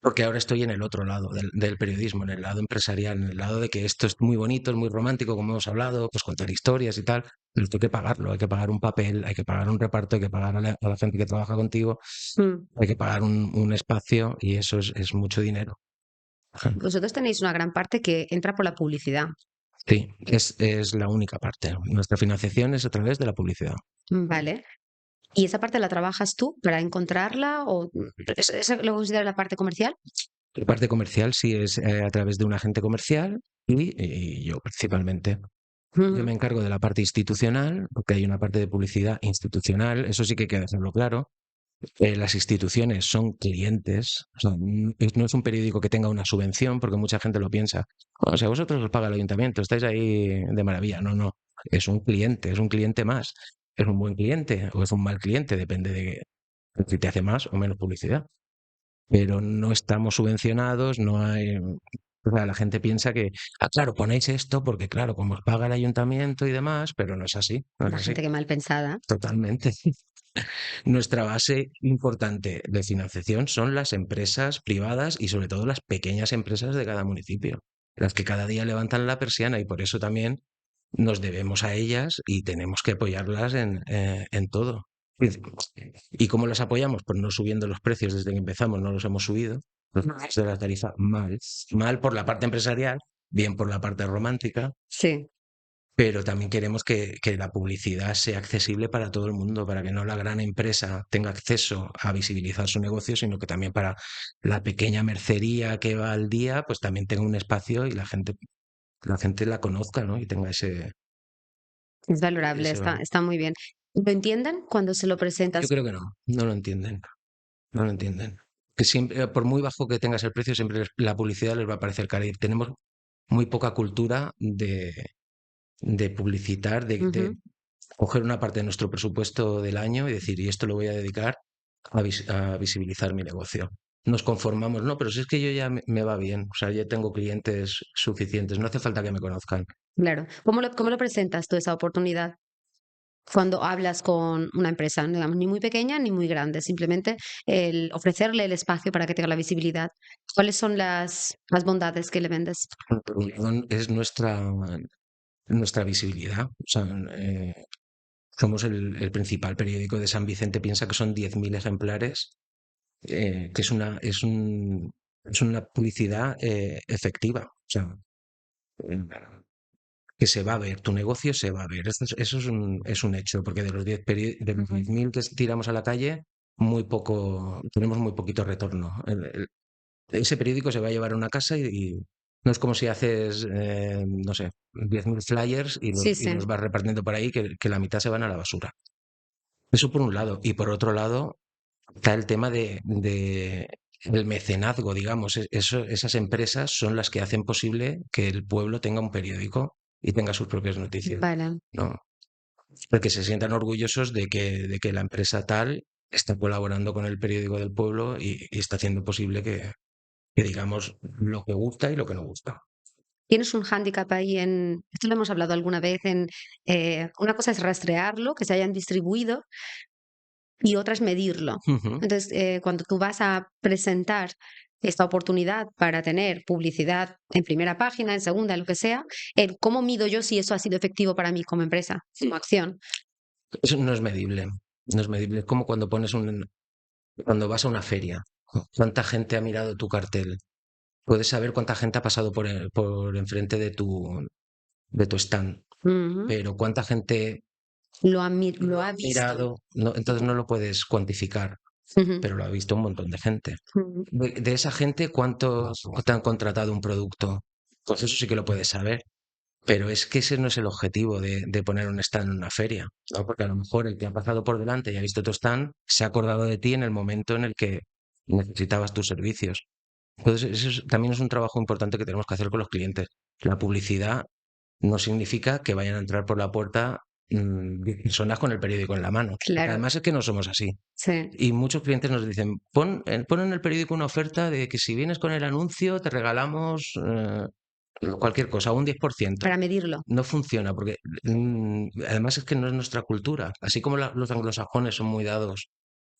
porque ahora estoy en el otro lado del periodismo, en el lado empresarial, en el lado de que esto es muy bonito, es muy romántico, como hemos hablado, pues contar historias y tal, pero esto hay que pagarlo, hay que pagar un papel, hay que pagar un reparto, hay que pagar a la gente que trabaja contigo, Mm. hay que pagar un espacio y eso es mucho dinero. Vosotros tenéis una gran parte que entra por la publicidad. Sí, es la única parte. Nuestra financiación es a través de la publicidad. Vale. ¿Y esa parte la trabajas tú para encontrarla o eso lo consideras la parte comercial? La parte comercial sí es a través de un agente comercial y yo principalmente. Yo me Ujú. encargo de la parte institucional, porque hay una parte de publicidad institucional, eso sí que hay que dejarlo claro. Las instituciones son clientes, o sea, no es un periódico que tenga una subvención, porque mucha gente lo piensa. O sea, vosotros os paga el ayuntamiento, estáis ahí de maravilla. No, no, es un cliente más. Es un buen cliente o es un mal cliente, depende de si te hace más o menos publicidad. Pero no estamos subvencionados, no hay. O sea, la gente piensa que, claro, ponéis esto porque, claro, como os paga el ayuntamiento y demás, pero no es así, no es La así. gente que mal pensada. Totalmente. Nuestra base importante de financiación son las empresas privadas y sobre todo las pequeñas empresas de cada municipio, las que cada día levantan la persiana y por eso también nos debemos a ellas y tenemos que apoyarlas en todo. ¿Y cómo las apoyamos? Pues no subiendo los precios desde que empezamos, no los hemos subido. Los precios de la tarifa mal, mal por la parte empresarial, bien por la parte romántica, Sí. pero también queremos que la publicidad sea accesible para todo el mundo, para que no la gran empresa tenga acceso a visibilizar su negocio, sino que también para la pequeña mercería que va al día, pues también tenga un espacio y la gente la conozca, ¿no? Y tenga Es valorable, ese valor. está muy bien. ¿Lo entienden cuando se lo Yo presentas? creo que no, no lo entienden, no lo entienden. Que siempre, por muy bajo que tengas el precio, siempre la publicidad les va a parecer cara. Y tenemos muy poca cultura de publicitar, de Ujú. coger una parte de nuestro presupuesto del año y decir, y esto lo voy a dedicar a visibilizar mi negocio. Nos conformamos, no, pero si es que yo ya me va bien, o sea, ya tengo clientes suficientes, no hace falta que me conozcan. Claro. Cómo lo presentas tú esa oportunidad cuando hablas con una empresa, digamos, ni muy pequeña ni muy grande, simplemente el ofrecerle el espacio para que tenga la visibilidad? ¿Cuáles son las bondades que le vendes? Por un lado, es nuestra visibilidad, o sea, somos el principal periódico de San Vicente, piensa que son 10.000 ejemplares, que es una publicidad efectiva, o sea, eh, que se va a ver, tu negocio se va a ver. Eso es un hecho, porque de los 10.000 que tiramos a la calle, tenemos muy poquito retorno. Ese periódico se va a llevar a una casa y no es como si haces, no sé, 10.000 flyers Sí, y los sí. vas repartiendo por ahí, que la mitad se van a la basura. Eso por un lado. Y por otro lado, está el tema de el mecenazgo, digamos. Esas empresas son las que hacen posible que el pueblo tenga un periódico y tenga sus propias noticias, Vale. ¿no? Porque se sientan orgullosos de que la empresa tal está colaborando con el periódico del pueblo y está haciendo posible que digamos lo que gusta y lo que no gusta. ¿Tienes un hándicap ahí en, esto lo hemos hablado alguna vez, en una cosa es rastrearlo, que se hayan distribuido, y otra es medirlo? Ujú. Entonces, cuando tú vas a presentar esta oportunidad para tener publicidad en primera página, en segunda, lo que sea, el cómo mido yo si eso ha sido efectivo para mí como empresa, como acción. Eso no es medible. No es medible. Es como cuando vas a una feria. ¿Cuánta gente ha mirado tu cartel? Puedes saber cuánta gente ha pasado por enfrente de tu stand, Ujú. pero cuánta gente Lo lo ha ha visto. mirado, no, entonces no lo puedes cuantificar, Ujú, pero lo ha visto un montón de gente. ujú. De esa gente, ¿cuántos te han contratado un producto? Pues eso sí que lo puedes saber. Pero es que ese no es el objetivo de poner un stand en una feria, ¿no? Porque a lo mejor el que ha pasado por delante y ha visto tu stand se ha acordado de ti en el momento en el que necesitabas tus servicios. Entonces, también es un trabajo importante que tenemos que hacer con los clientes. La publicidad no significa que vayan a entrar por la puerta 10 personas con el periódico en la mano. Claro, Además es que no somos así. sí. Y muchos clientes nos dicen, pon en el periódico una oferta de que si vienes con el anuncio te regalamos cualquier cosa, un 10%. Para medirlo. No funciona porque además es que no es nuestra cultura. Así como los anglosajones son muy dados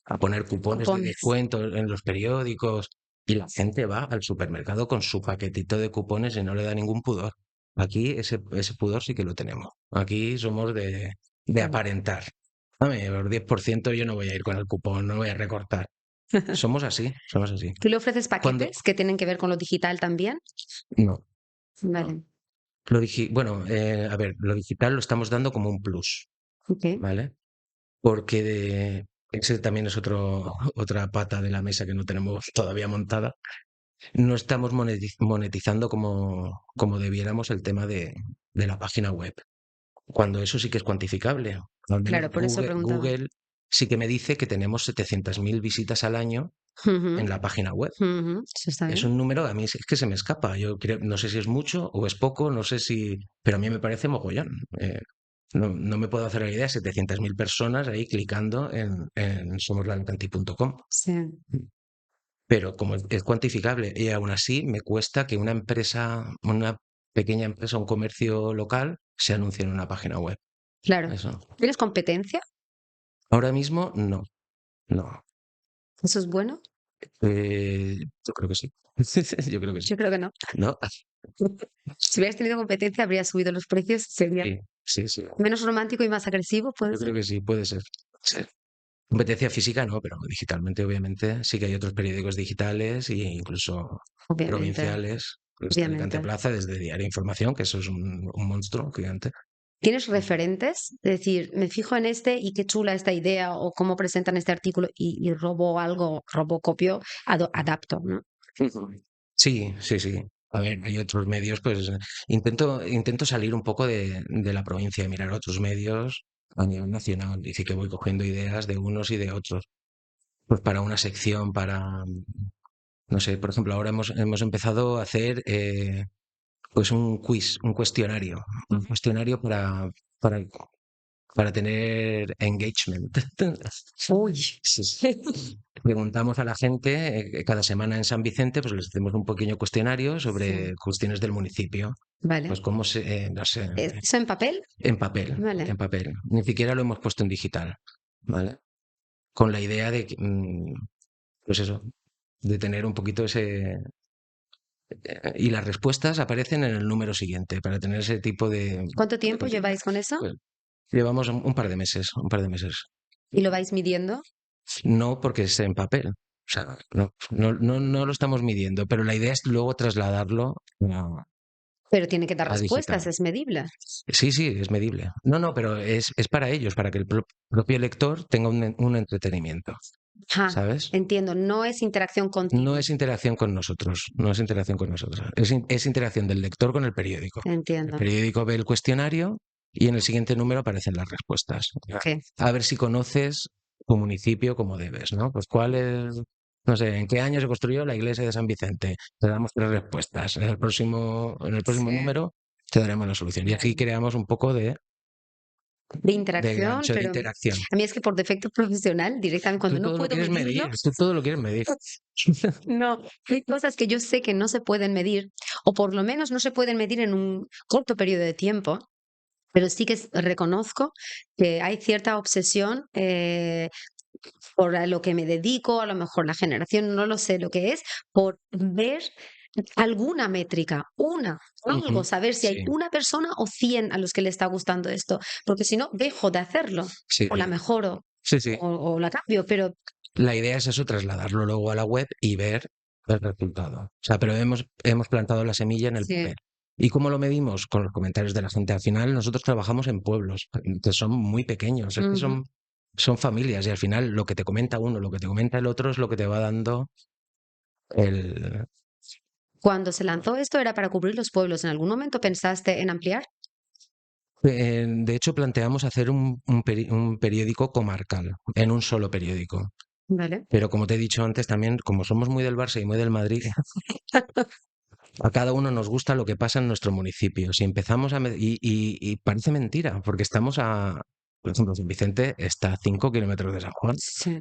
a poner cupones de Cupones. descuento en los periódicos y la gente va al supermercado con su paquetito de cupones y no le da ningún pudor. Aquí ese pudor sí que lo tenemos. Aquí somos de aparentar. Dame el 10%, yo no voy a ir con el cupón, no voy a recortar. Somos así, somos así. ¿Tú le ofreces Cuando paquetes que tienen que ver con lo digital también? no, Vale. Bueno, a ver, lo digital lo estamos dando como un plus, Ok, ¿vale? Porque ese también es otra pata de la mesa que no tenemos todavía montada. No estamos monetizando como debiéramos el tema de la página web, cuando eso sí que es cuantificable. Al menos claro, por eso preguntaba. Google sí que me dice que tenemos 700.000 visitas al año Ujú, en la página web. ujú, eso está Es bien. un número, a mí es que se me escapa. Yo creo, no sé si es mucho o es poco, no sé si, pero a mí me parece mogollón. No me puedo hacer la idea, 700.000 personas ahí clicando en somoslalcanti.com. Sí, Pero como es cuantificable y aún así me cuesta que una pequeña empresa, un comercio local, se anuncie en una página web. claro. Eso. ¿Tienes competencia? Ahora mismo no, no. ¿Eso es bueno? Yo creo que sí. Yo creo que sí. Yo creo que no. ¿No? Si hubieras tenido competencia, habrías subido los precios, sería Sí, sí, sí. menos romántico y más agresivo, ¿puede Yo ser? creo que sí, puede ser. Sí. Competencia física no, pero digitalmente obviamente sí que hay otros periódicos digitales e incluso Obviamente, provinciales. Está Alicante obviamente. Plaza desde Diario Información, que eso es un monstruo gigante. ¿Tienes referentes? Es decir, me fijo en este y qué chula esta idea o cómo presentan este artículo y robo algo, robo copio, adapto, ¿no? Ujú. Sí, sí, sí. A ver, hay otros medios, pues intento salir un poco de la provincia y mirar otros medios a nivel nacional. Y sí que voy cogiendo ideas de unos y de otros. Pues para una sección, no sé, por ejemplo, ahora hemos empezado a hacer pues un quiz, un cuestionario para, para tener engagement. Uy, Sí, sí. Preguntamos a la gente, cada semana en San Vicente, pues les hacemos un pequeño cuestionario sí, sobre cuestiones del municipio. vale. Pues cómo no sé, ¿Eso en papel? en papel, Vale. en papel. Ni siquiera lo hemos puesto en digital, ¿vale? Con la idea de, pues eso, de tener un poquito y las respuestas aparecen en el número siguiente, para tener ese tipo ¿Cuánto de tiempo contenido. lleváis con eso? Pues, llevamos un par de meses, un par de meses. ¿Y lo vais midiendo? No porque es en papel. O sea, no lo estamos midiendo, pero la idea es luego trasladarlo Pero tiene que dar a respuestas, digital. es medible. Sí, sí, es medible. No, pero es para ellos, para que el propio lector tenga un entretenimiento, Ah, ¿sabes? entiendo, no es interacción No contigo. es interacción con nosotros, no es interacción con nosotros. Es interacción del lector con el periódico. El Entiendo. periódico ve el cuestionario y en el siguiente número aparecen las respuestas. Ok. A ver si conoces tu municipio como debes, ¿no? Pues cuál es, no sé, ¿en qué año se construyó la iglesia de San Vicente? Te damos tres respuestas. En el próximo Sí. número te daremos la solución. Y así creamos un poco De de interacción, gancho de pero interacción. a mí es que por defecto profesional, directamente Tú cuando no todo lo puedo quieres medirlo, medir, tú todo lo quieres medir. no, hay cosas que yo sé que no se pueden medir, o por lo menos no se pueden medir en un corto periodo de tiempo, pero sí que reconozco que hay cierta obsesión por a lo que me dedico, a lo mejor la generación, no lo sé lo que es, por ver alguna métrica, algo, Ujú. saber si hay Sí, una persona o 100 a los que le está gustando esto, porque si no, dejo de hacerlo, sí, o la mejoro, sí, sí. o la cambio, pero La idea es eso, trasladarlo luego a la web y ver el resultado. O sea, pero hemos plantado la semilla en el sí. papel. ¿Y cómo lo medimos? Con los comentarios de la gente. Al final nosotros trabajamos en pueblos que son muy pequeños, es que Ujú. son familias y al final lo que te comenta uno, lo que te comenta el otro es lo que te va dando el... Cuando se lanzó esto era para cubrir los pueblos. ¿En algún momento pensaste en ampliar? De hecho, planteamos hacer un periódico comarcal, en un solo periódico. Vale. Pero como te he dicho antes, también, como somos muy del Barça y muy del Madrid, a cada uno nos gusta lo que pasa en nuestro municipio. Si empezamos y parece mentira, porque por ejemplo, San Vicente está a 5 kilómetros de San Juan. Sí,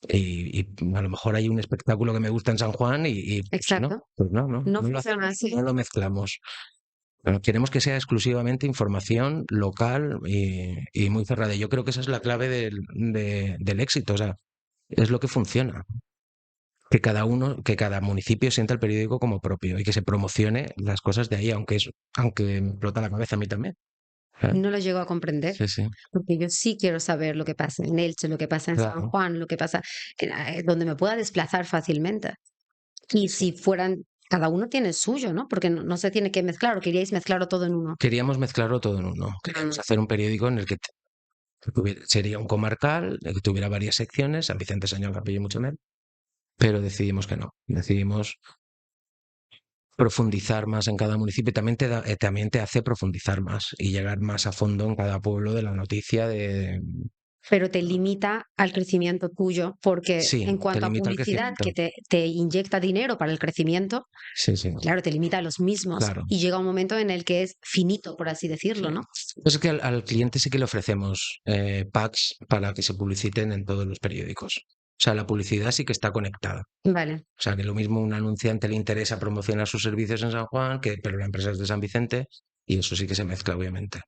Y a lo mejor hay un espectáculo que me gusta en San Juan pues no, exacto. pues no, No funciona así. no lo mezclamos. Pero queremos que sea exclusivamente información local y muy cerrada. Yo creo que esa es la clave del éxito. O sea, es lo que funciona. Que cada municipio sienta el periódico como propio y que se promocione las cosas de ahí, aunque me explota la cabeza a mí también. ¿Eh? No lo llego a comprender, Sí, sí, porque yo sí quiero saber lo que pasa en Elche, lo que pasa en San claro. Juan, lo que pasa donde me pueda desplazar fácilmente. Y Sí. si fueran cada uno tiene el suyo, ¿no? Porque no se tiene que mezclar, o queríais mezclarlo todo en uno. Queríamos mezclarlo todo en uno. Queríamos hacer un periódico en el que sería un comarcal, que tuviera varias secciones, San Vicente, Señor Capillo y Muchemel, pero decidimos que no. Decidimos profundizar más en cada municipio y también te hace profundizar más y llegar más a fondo en cada pueblo de la noticia Pero te limita al crecimiento tuyo, porque Sí, en te cuanto a limita al publicidad crecimiento. que te inyecta dinero para el crecimiento, Sí, sí, claro, te limita a los mismos claro. y llega un momento en el que es finito, por así Sí. decirlo, ¿no? Pues es que al cliente sí que le ofrecemos packs para que se publiciten en todos los periódicos. O sea, la publicidad sí que está conectada. Vale. O sea, que lo mismo un anunciante le interesa promocionar sus servicios en San Juan, pero la empresa es de San Vicente, y eso sí que se mezcla, obviamente.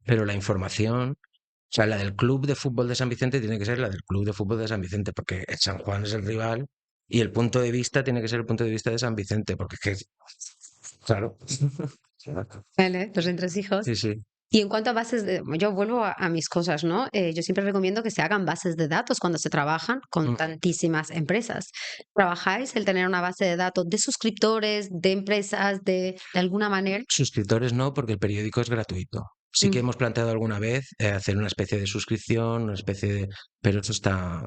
Pero la información, o sea, la del club de fútbol de San Vicente tiene que ser la del club de fútbol de San Vicente, porque el San Juan es el rival, y el punto de vista tiene que ser el punto de vista de San Vicente, porque es que, claro. Vale, los entresijos. Sí, sí. Y en cuanto a bases de, yo vuelvo a mis cosas, ¿no? Yo siempre recomiendo que se hagan bases de datos cuando se trabajan con Mm. tantísimas empresas. ¿Trabajáis el tener una base de datos de suscriptores, de empresas, de alguna manera? Suscriptores no, porque el periódico es gratuito. Sí que Mm. hemos planteado alguna vez hacer una especie de suscripción, una especie de... Pero eso está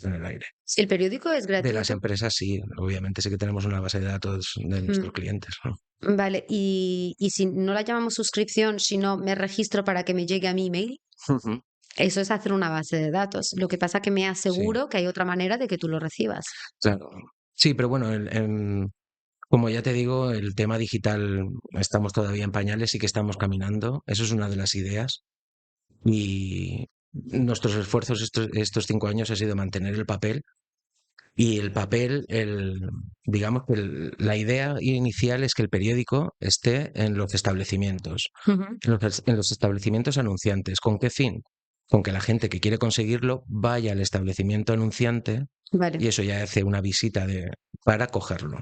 en el aire. Si el periódico es De las gratuito, empresas sí, obviamente sí que tenemos una base de datos de mm, nuestros clientes, ¿no? vale, y si no la llamamos suscripción, sino me registro para que me llegue a mi email, Ujú. eso es hacer una base de datos. Lo que pasa que me Sí, aseguro que hay otra manera de que tú lo recibas. claro. Sí, pero bueno, como ya te digo, el tema digital estamos todavía en pañales, sí que estamos caminando. Eso es una de las ideas. Y nuestros esfuerzos estos 5 años ha sido mantener el papel. Y el papel, digamos que la idea inicial es que el periódico esté en los establecimientos, Ujú. en los establecimientos anunciantes. ¿Con qué fin? Con que la gente que quiere conseguirlo vaya al establecimiento anunciante Vale. y eso ya hace una visita para cogerlo.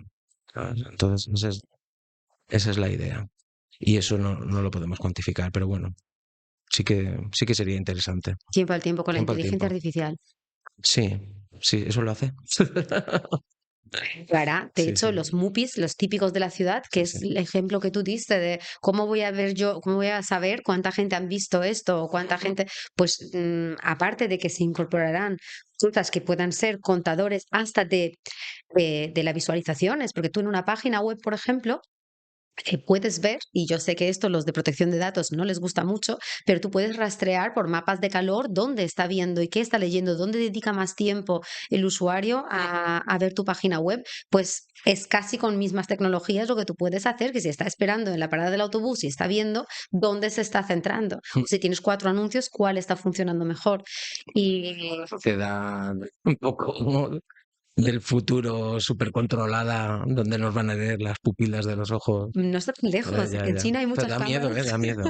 ¿Sabes? Entonces, esa es la idea. Y eso no lo podemos cuantificar, pero bueno, sí que sería interesante. Tiempo al tiempo con la Tiempo al inteligencia tiempo. artificial. Sí, sí, eso lo hace. Lo hará. De Sí, hecho, sí, los MUPIs, los típicos de la ciudad, que sí, es sí. el ejemplo que tú diste de cómo voy a ver yo, cómo voy a saber cuánta gente han visto esto o cuánta gente, pues aparte de que se incorporarán cosas que puedan ser contadores hasta de las visualizaciones, porque tú en una página web, por ejemplo, puedes ver, y yo sé que esto los de protección de datos no les gusta mucho, pero tú puedes rastrear por mapas de calor dónde está viendo y qué está leyendo, dónde dedica más tiempo el usuario a ver tu página web. Pues es casi con mismas tecnologías lo que tú puedes hacer, que si está esperando en la parada del autobús y está viendo dónde se está centrando. O si tienes 4 anuncios, cuál está funcionando mejor. Y Te da un poco del futuro súper controlada, donde nos van a leer las pupilas de los ojos. no está tan lejos. Ya, En ya. China hay Te muchas da miedo, cámaras. da miedo.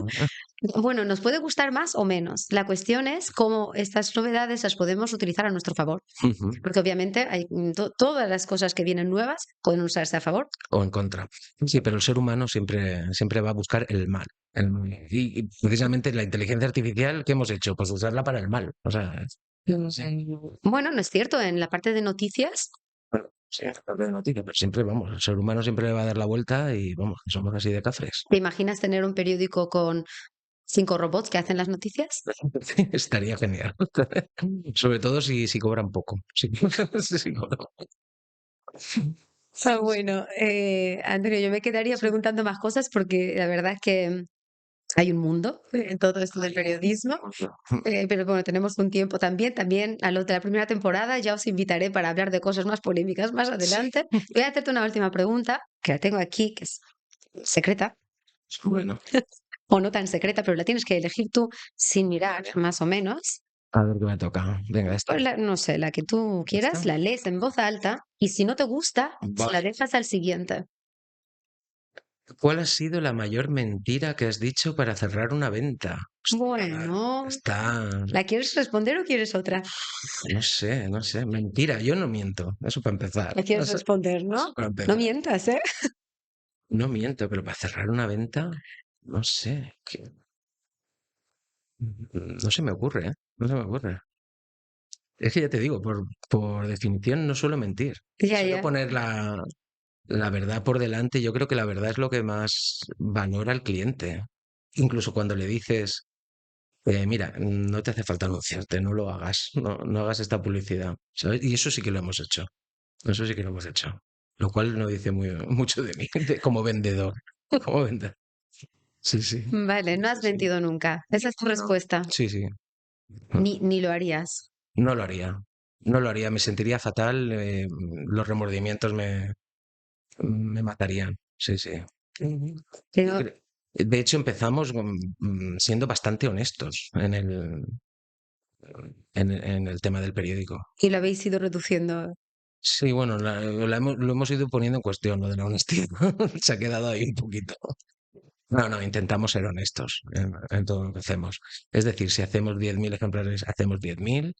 Bueno, nos puede gustar más o menos. La cuestión es cómo estas novedades las podemos utilizar a nuestro favor. Ujú. Porque obviamente hay, todas las cosas que vienen nuevas pueden usarse a favor. O en contra. Sí, pero el ser humano siempre va a buscar el mal. Y precisamente la inteligencia artificial, ¿qué hemos hecho? Pues usarla para el mal. O sea, sí. Bueno, no es cierto. En la parte de noticias, Bueno, sí, hablo de noticias, pero siempre vamos, el ser humano siempre le va a dar la vuelta y vamos, que somos así de cafres. ¿te imaginas tener un periódico con 5 robots que hacen las noticias? Estaría genial. Sobre todo si cobran poco. Sí, si cobran poco. Ah, bueno, Antonio, yo me quedaría preguntando más cosas porque la verdad es que hay un mundo en todo esto del periodismo. Pero bueno, tenemos un tiempo también. También a los de la primera temporada ya os invitaré para hablar de cosas más polémicas más Sí. adelante. Voy a hacerte una última pregunta, que la tengo aquí, que es secreta, Bueno, o no tan secreta, pero la tienes que elegir tú sin mirar, más o menos. a ver qué me toca. Venga, Pues esta. no sé, la que tú quieras, ¿Esta? la lees en voz alta y si no te gusta, se la Vale. dejas al siguiente. ¿Cuál ha sido la mayor mentira que has dicho para cerrar una venta? Bueno, Está, ¿la quieres responder o quieres otra? no sé. Mentira, yo no miento. Eso para empezar. La quieres responder, Eso ¿no? para No empezar. mientas, ¿eh? No miento, pero para cerrar una venta, no sé. No se me ocurre, ¿eh? No se me ocurre. Es que ya te digo, por definición no suelo mentir. Ya, Suelo ya. poner la verdad por delante, yo creo que la verdad es lo que más valora el cliente. Incluso cuando le dices, mira, no te hace falta anunciarte, no lo hagas, no hagas esta publicidad, ¿sabes? Y eso sí que lo hemos hecho, eso sí que lo hemos hecho. Lo cual no dice mucho de mí, como vendedor, como vendedor. Sí, sí, Vale, no has sí, mentido nunca. Esa es tu respuesta. sí, sí. Ni lo harías. No lo haría, no lo haría, me sentiría fatal, los remordimientos me matarían, sí, sí. Ujú. Yo Pero- de hecho, empezamos siendo bastante honestos en el tema del periódico. y lo habéis ido reduciendo. Sí, bueno, lo hemos ido poniendo en cuestión, lo de la honestidad. Se ha quedado ahí un poquito. No, no, intentamos ser honestos en todo lo que hacemos. Es decir, si hacemos 10.000 ejemplares, hacemos 10.000.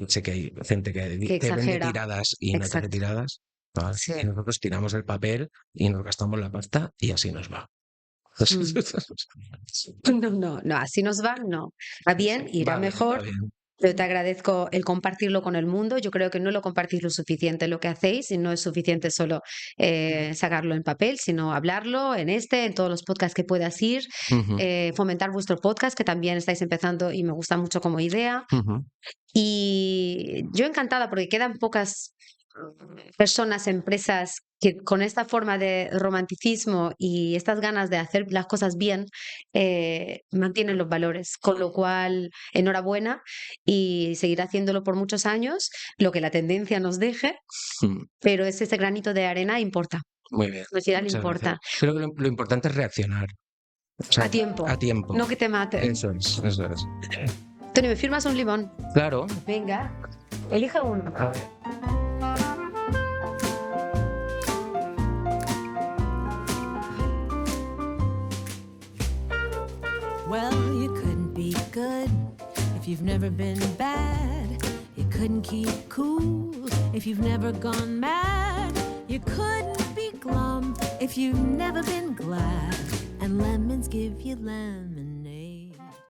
Sé que hay gente que Que te vende exagera. tiradas y no te hace Exacto. tiradas. ¿Vale? Sí. Y nosotros tiramos el papel y nos gastamos la pasta y así nos va. Mm. No, así nos va, no. Va bien, irá Va bien, va mejor. bien. Yo te agradezco el compartirlo con el mundo. Yo creo que no lo compartís lo suficiente lo que hacéis y no es suficiente solo sacarlo en papel, sino hablarlo en todos los podcasts que puedas ir, Ujú, fomentar vuestro podcast, que también estáis empezando y me gusta mucho como idea. ujú. Y yo encantada porque quedan pocas personas, empresas que con esta forma de romanticismo y estas ganas de hacer las cosas bien mantienen los valores. Con lo cual, enhorabuena y seguir haciéndolo por muchos años, lo que la tendencia nos deje, Mm, pero es ese granito de arena importa. Muy bien, Al final muchas gracias. importa. Creo que lo importante es reaccionar, o A sea, tiempo, a tiempo. no que te mate. Eso es, eso es. Tony, ¿me firmas un limón? Claro. Venga, elige uno. A ver. Well, you couldn't be good if you've never been bad. You couldn't keep cool if you've never gone mad. You couldn't be glum if you've never been glad. And lemons give you lemonade.